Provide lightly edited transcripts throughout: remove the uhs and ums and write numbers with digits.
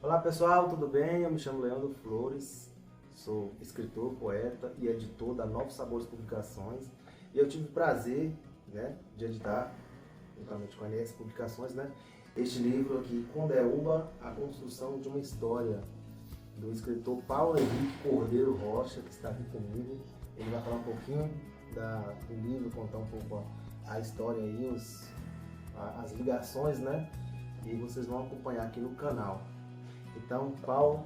Olá pessoal, tudo bem? Eu me chamo Leandro Flores, sou escritor, poeta e editor da Novos Sabores Publicações e eu tive o prazer, de editar, juntamente com a NS Publicações, este livro aqui, Condeúba, a construção de uma história, do escritor Paulo Henrique Cordeiro Rocha, que está aqui comigo. Ele vai falar um pouquinho do livro, contar um pouco a história aí, as ligações, e vocês vão acompanhar aqui no canal. Então, Paulo,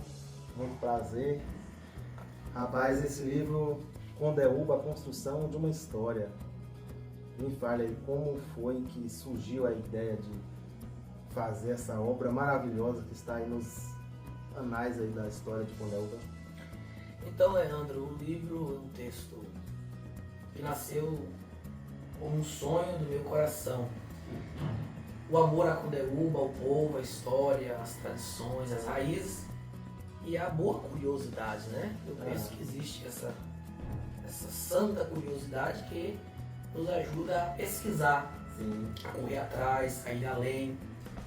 muito prazer. Rapaz, esse livro, Condeúba, a construção de uma história. Me fale aí como foi que surgiu a ideia de fazer essa obra maravilhosa que está aí nos anais aí da história de Condeúba. Então, Leandro, o livro é um texto que nasceu como um sonho do meu coração. O amor a Condeúba, ao povo, a história, as tradições, as raízes e a boa curiosidade, né? Eu penso que existe essa santa curiosidade que nos ajuda a pesquisar, Sim. a correr atrás, a ir além,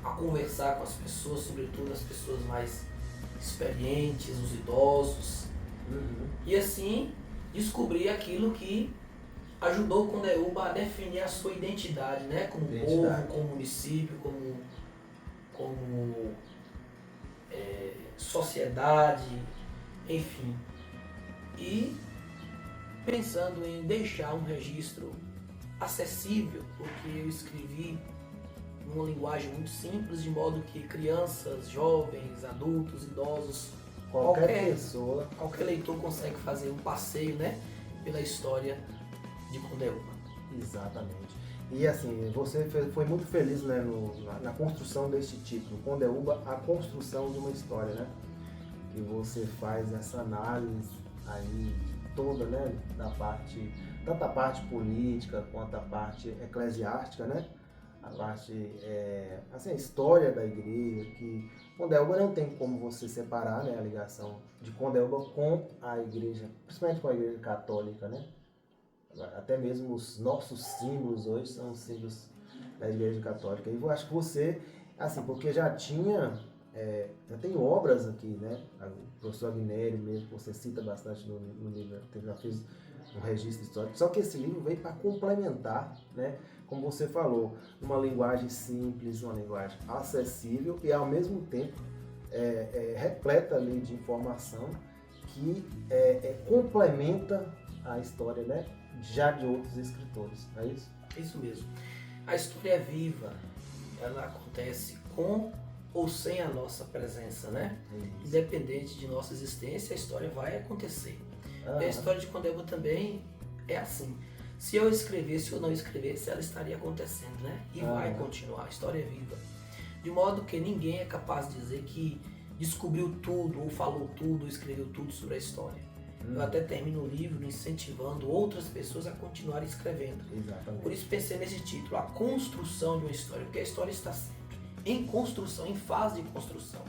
a conversar com as pessoas, sobretudo as pessoas mais experientes, os idosos, e assim descobrir aquilo que ajudou Condeúba a definir a sua identidade, né? Como povo, como município, como sociedade, enfim. E pensando em deixar um registro acessível, porque eu escrevi numa linguagem muito simples, de modo que crianças, jovens, adultos, idosos, Qualquer leitor consegue fazer um passeio, pela história de Condeúba. Exatamente. E assim, você foi muito feliz, na construção deste título, Condeúba, a construção de uma história, que você faz essa análise aí toda, da parte, tanto a parte política quanto a parte eclesiástica, a parte, assim, a história da igreja, que Condeúba não tem como você separar, a ligação de Condeúba com a igreja, principalmente com a igreja católica, Até mesmo os nossos símbolos hoje são símbolos da igreja católica. E eu acho que você, assim, porque já tem obras aqui, O professor Agnério mesmo, que você cita bastante no livro, já fez um registro histórico. Só que esse livro veio para complementar, como você falou, uma linguagem simples, uma linguagem acessível e ao mesmo tempo repleta ali de informação que complementa a história, já de outros escritores, é isso? Isso mesmo. A história é viva, ela acontece com ou sem a nossa presença, Independente de nossa existência, a história vai acontecer. E a história de Condeúba também é assim. Se eu escrevesse ou não escrevesse, ela estaria acontecendo, E vai continuar, a história é viva. De modo que ninguém é capaz de dizer que descobriu tudo, ou falou tudo, ou escreveu tudo sobre a história. Eu até termino o livro incentivando outras pessoas a continuarem escrevendo. Exatamente. Por isso pensei nesse título, a construção de uma história, porque a história está sempre em construção, em fase de construção.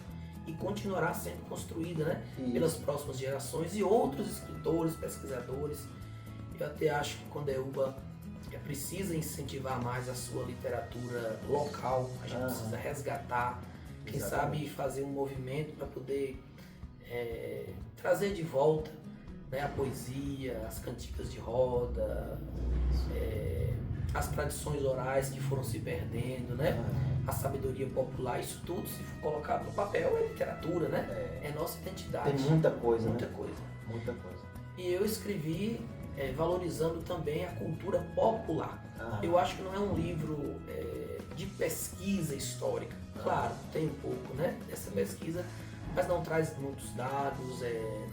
E continuará sendo construída, pelas próximas gerações e outros escritores, pesquisadores. Eu até acho que Condeúba precisa incentivar mais a sua literatura local, a gente precisa resgatar, quem sabe fazer um movimento para poder trazer de volta a poesia, as cantigas de roda, as tradições orais que foram se perdendo, a sabedoria popular, isso tudo, se for colocado no papel, é literatura, é nossa identidade. Tem muita coisa, Muita coisa. Muita coisa. E eu escrevi valorizando também a cultura popular. Eu acho que não é um livro de pesquisa histórica. Claro, tem um pouco dessa pesquisa, mas não traz muitos dados,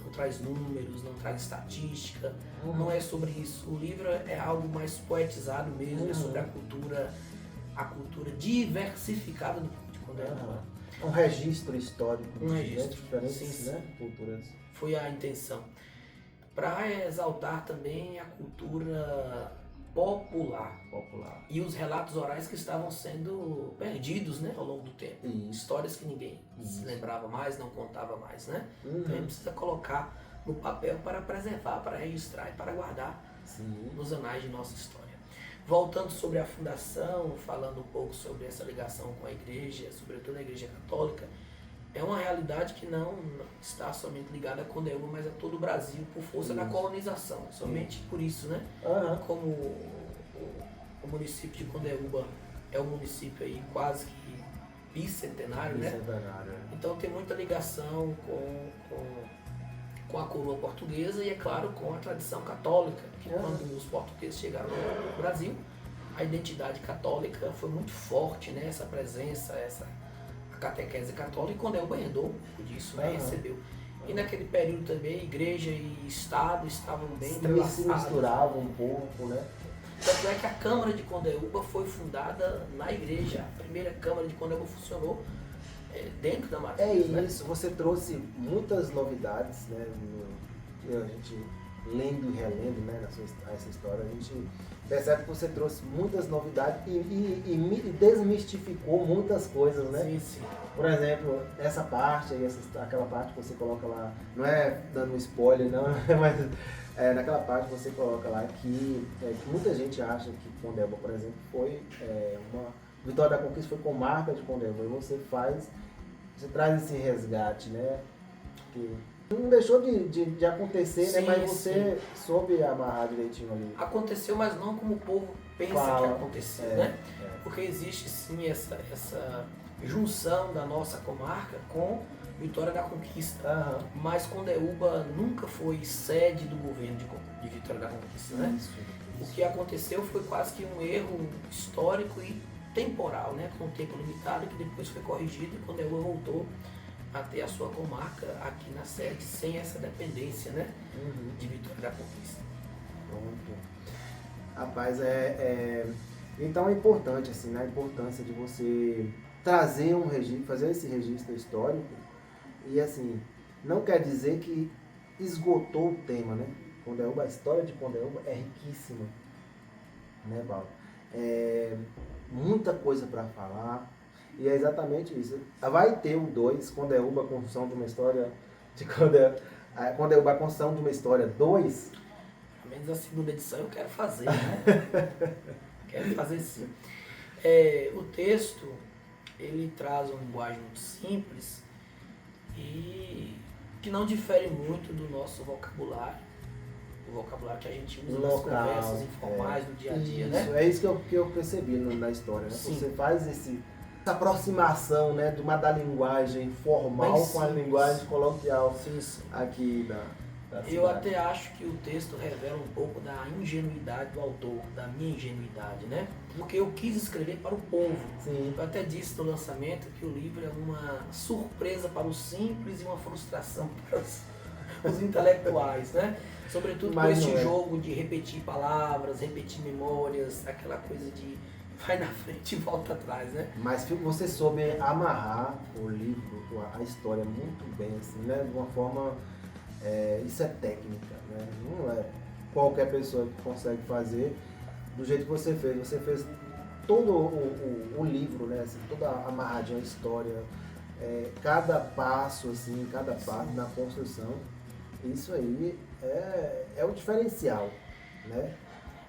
não traz números, não traz estatística, não é sobre isso. O livro é algo mais poetizado mesmo, é sobre a cultura diversificada do povo de Condeúba. Um registro histórico registro. De diferentes Sim. culturas. Foi a intenção. Para exaltar também a cultura popular. E os relatos orais que estavam sendo perdidos, ao longo do tempo. Histórias que ninguém se lembrava mais, não contava mais, Então a gente precisa colocar no papel para preservar, para registrar e para guardar nos anais de nossa história. Voltando sobre a fundação, falando um pouco sobre essa ligação com a igreja, sobretudo a igreja católica, é uma realidade realidade que não está somente ligada a Condeúba, mas a todo o Brasil, por força da colonização. Somente por isso, né? Como o município de Condeúba é um município aí quase que bicentenário, né? Então tem muita ligação com a coroa portuguesa e, é claro, com a tradição católica, que quando os portugueses chegaram no Brasil, a identidade católica foi muito forte, né? Essa presença, a catequese católica, e Condeúba herdou disso, né? Recebeu. E naquele período também, igreja e Estado estavam bem entrelaçados. Se misturavam um pouco, né? Tanto é que a Câmara de Condeúba foi fundada na igreja. A primeira Câmara de Condeúba funcionou dentro da matriz. É isso, você trouxe muitas novidades, né? A gente lendo e relendo, né, essa história, a gente percebe que você trouxe muitas novidades e desmistificou muitas coisas, né? Sim, sim. Por exemplo, essa parte aí, aquela parte que você coloca lá, não é dando spoiler não, mas naquela parte você coloca lá que muita gente acha que Condeúba, por exemplo, foi uma Vitória da Conquista foi com marca de Condeúba, e você traz esse resgate, né? Que não deixou de acontecer, sim, né? Mas você soube amarrar direitinho ali. Aconteceu, mas não como o povo pensa que aconteceu, né? Porque existe sim essa junção da nossa comarca com Vitória da Conquista. Mas Condeúba nunca foi sede do governo de Vitória da Conquista, né? Isso. O que aconteceu foi quase que um erro histórico e temporal, né? Com um tempo limitado, que depois foi corrigido e Condeúba voltou a ter a sua comarca aqui na sede, sem essa dependência, né? De Vitória da Conquista. Pronto. Rapaz, então é importante, assim, né? A importância de você trazer um registro, fazer esse registro histórico, e assim, não quer dizer que esgotou o tema, né? Condeúba, a história de Condeúba é riquíssima, né, Paulo? Muita coisa para falar, e é exatamente isso. Vai ter o 2, Condeúba, a construção de uma história, Condeúba, a construção de uma história 2. Pelo menos a segunda edição eu quero fazer, né? Quero fazer sim. O texto, ele traz uma linguagem muito simples e que não difere muito do nosso vocabulário, o vocabulário que a gente usa nas conversas informais do dia a dia, isso, né? É isso que eu percebi na história, né? Sim. Você faz essa aproximação, né, da linguagem formal com a linguagem coloquial, sim. Aqui da cidade. Eu até acho que o texto revela um pouco da ingenuidade do autor, da minha ingenuidade, né? Porque eu quis escrever para o povo. Sim. Eu até disse no lançamento que o livro é uma surpresa para os simples e uma frustração para os intelectuais, né? Sobretudo com este jogo de repetir palavras, repetir memórias, aquela coisa de vai na frente e volta atrás, né? Mas você soube amarrar o livro, a história muito bem, assim, né? De uma forma... isso é técnica, né? Não é qualquer pessoa que consegue fazer do jeito que você fez. Você fez todo o livro, né? Assim, toda amarradinha a história, cada passo, assim, cada passo na construção. Isso aí é o diferencial, né?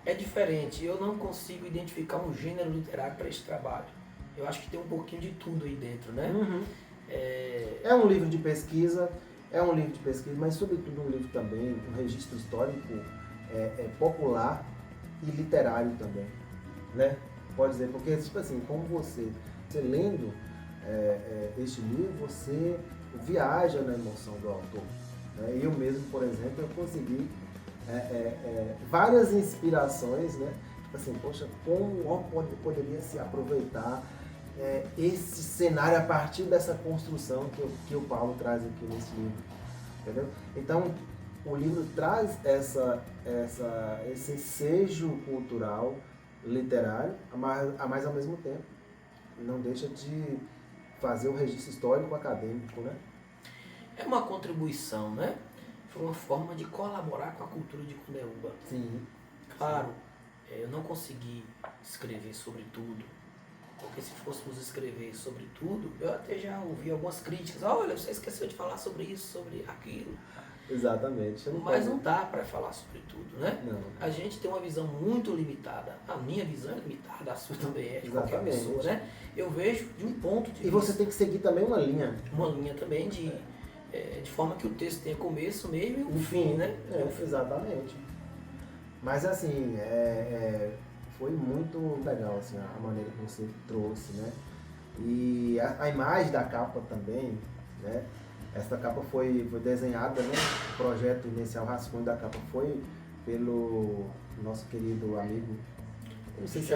É diferente. Eu não consigo identificar um gênero literário para esse trabalho. Eu acho que tem um pouquinho de tudo aí dentro, né? É um livro de pesquisa, mas sobretudo um livro também, um registro histórico popular e literário também, né? Pode dizer, porque tipo assim, como você lendo este livro, você viaja na emoção do autor. Né? Eu mesmo, por exemplo, eu consegui várias inspirações, né? Tipo assim, poxa, como poderia se aproveitar esse cenário a partir dessa construção que o Paulo traz aqui nesse livro, entendeu? Então, o livro traz esse ensejo cultural, literário, mas ao mesmo tempo não deixa de fazer o registro histórico acadêmico, né? É uma contribuição, né? Foi uma forma de colaborar com a cultura de Condeúba. Sim. Claro, eu não consegui escrever sobre tudo, porque se fôssemos escrever sobre tudo, eu até já ouvi algumas críticas. Olha, você esqueceu de falar sobre isso, sobre aquilo. Exatamente. Você Mas pode- não dá para falar sobre tudo, né? Não. A gente tem uma visão muito limitada. A minha visão é limitada, a sua também é, de qualquer Exatamente. pessoa, né? Eu vejo de um ponto de E você vista, tem que seguir também uma linha. uma linha também de forma que o texto tenha começo, meio e um fim, né? Exatamente. Mas assim, foi muito legal assim, a maneira que você trouxe, né? E a imagem da capa também, né? Essa capa foi desenhada, né? O projeto inicial, o rascunho da capa foi pelo nosso querido amigo, eu não sei se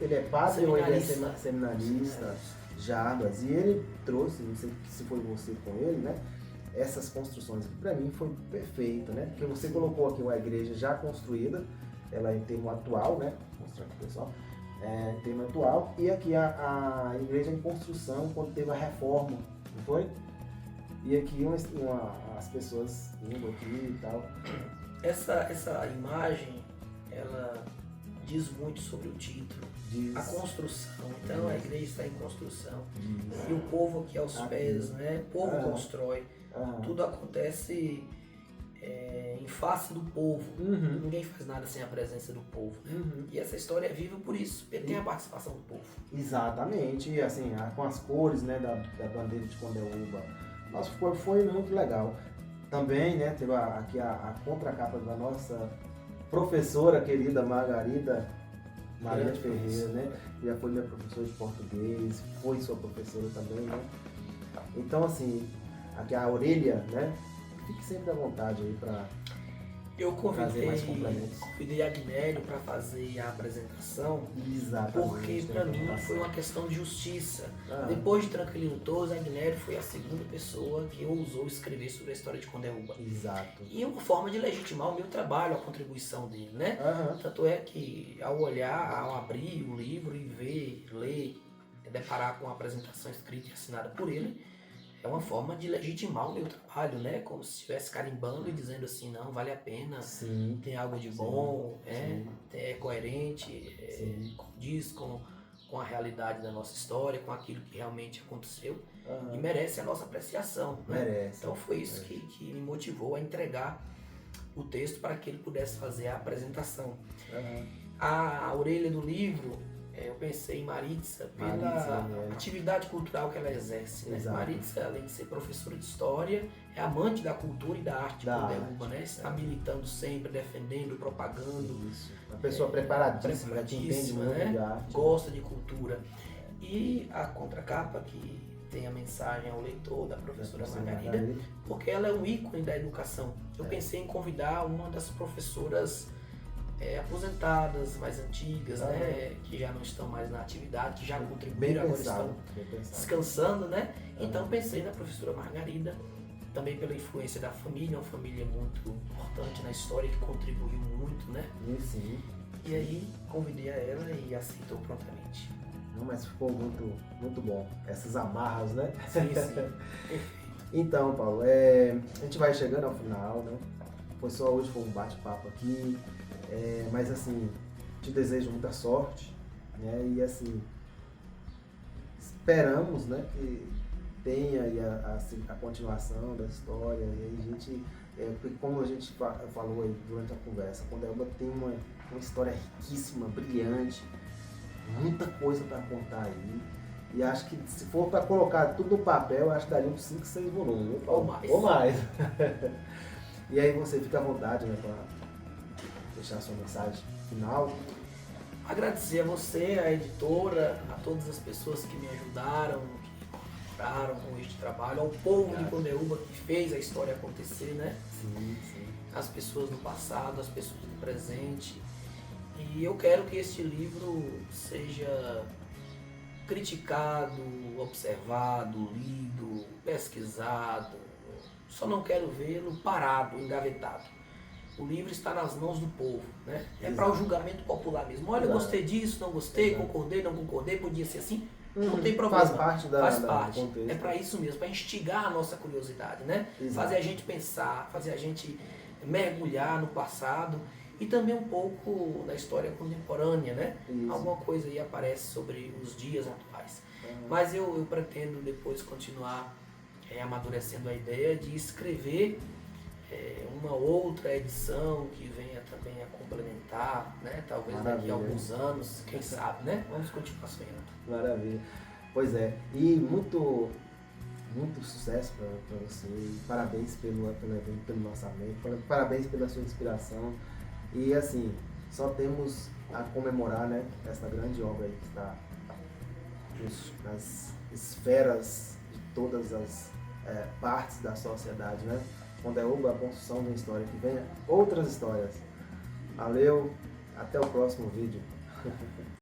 ele é padre ou ele é seminarista, Jarbas, e ele trouxe, não sei se foi você com ele, né? Essas construções que para mim foi perfeita, né? Porque você colocou aqui uma igreja já construída, ela é em termo atual, né? Vou mostrar aqui pessoal, em termo atual, e aqui a igreja em construção quando teve a reforma, não foi? E aqui as pessoas indo aqui e tal. Essa imagem, ela diz muito sobre o título, Diz, a construção. Então a igreja está em construção. diz. E o povo aqui aos Aqui. pés, né? O povo constrói. Aham. Tudo acontece em face do povo. Uhum. Ninguém faz nada sem a presença do povo. Uhum. E essa história é viva por isso, porque tem a participação do povo. Exatamente, e assim, com as cores, né, da bandeira de Condeúba. Nossa, foi muito legal. Também, né, teve aqui a contracapa da nossa professora querida Margarida Maria de Ferreira, né? Já foi minha professora de português, foi sua professora também, né? Então, assim, aqui a orelha, né? Fique sempre à vontade aí para Eu trazer mais complementos. convidei a Agnério para fazer a apresentação, Exatamente. porque para mim foi uma questão de justiça. Ah, Depois de Tranquilino Torres, Agnério foi a segunda pessoa que ousou escrever sobre a história de Condeúba. exato. E uma forma de legitimar o meu trabalho, a contribuição dele, né? Aham. Tanto é que ao olhar, ao abrir o livro e ver, ler, deparar com a apresentação escrita e assinada por ele, é uma forma de legitimar o meu trabalho, né? Como se estivesse carimbando e dizendo assim, não, vale a pena, Sim. tem algo de bom, sim. é coerente, Sim. condiz com a realidade da nossa história, com aquilo que realmente aconteceu Aham. e merece a nossa apreciação, né? Merece. Então foi isso que me motivou a entregar o texto para que ele pudesse fazer a apresentação. Aham. A orelha do livro, eu pensei em Maritza pela Maritza, atividade cultural que ela exerce. Né? Exato. Maritza, além de ser professora de história, é amante da cultura e da arte Da Condeúba, arte, né? Está militando sempre, defendendo, propagando, Isso. Uma pessoa preparadíssima, que entende preparadíssima, muito né? de arte. Gosta de cultura. E a contracapa, que tem a mensagem ao leitor da professora Margarida, porque ela é um ícone da educação. Eu pensei em convidar uma das professoras aposentadas, mais antigas, né, que já não estão mais na atividade, que já Bem contribuíram, agora pensado. estão Bem pensado. descansando, né? Então pensei na professora Margarida, também pela influência da família, uma família muito importante na história, que contribuiu muito, né? E sim. E aí convidei a ela e aceitou prontamente. Não, mas ficou muito, muito bom. Essas amarras, né? Sim, sim. Perfeito. Então, Paulo, a gente vai chegando ao final, né? Hoje foi um bate-papo aqui, mas assim, te desejo muita sorte, né? E assim, esperamos, né, que tenha aí a continuação da história, e aí a gente, porque como a gente falou aí durante a conversa, Condeúba tem uma história riquíssima, brilhante, muita coisa para contar aí. E acho que se for para colocar tudo no papel, acho que daria uns 5, 6 volumes. Viu, Paulo? Ou mais. Ou mais. E aí você fica à vontade, né, para deixar a sua mensagem final. Agradecer a você, a editora, a todas as pessoas que me ajudaram, que colaboraram com este trabalho, ao povo de Condeúba que fez a história acontecer, né? Sim, sim. As pessoas do passado, as pessoas do presente. E eu quero que este livro seja criticado, observado, lido, pesquisado. Só não quero vê-lo parado, engavetado. O livro está nas mãos do povo, né? É para o julgamento popular mesmo. Olha, eu gostei disso, não gostei, concordei, não concordei, podia ser assim. Não tem problema. Faz parte do contexto. É para isso mesmo, para instigar a nossa curiosidade, né? Exato. Fazer a gente pensar, fazer a gente mergulhar no passado e também um pouco na história contemporânea, né? Isso. Alguma coisa aí aparece sobre os dias atuais. Mas eu pretendo depois continuar amadurecendo a ideia de escrever uma outra edição que venha também a complementar, né? Talvez daqui Maravilha. a alguns anos, quem sabe, né? Vamos continuar sonhando. Maravilha. Pois é, e muito sucesso para você, e parabéns pelo evento, pelo lançamento, parabéns pela sua inspiração. E assim, só temos a comemorar, né, essa grande obra aí que está nas esferas de todas as partes da sociedade, né? Condeúba, a construção de uma história, que venha outras histórias. Valeu, até o próximo vídeo.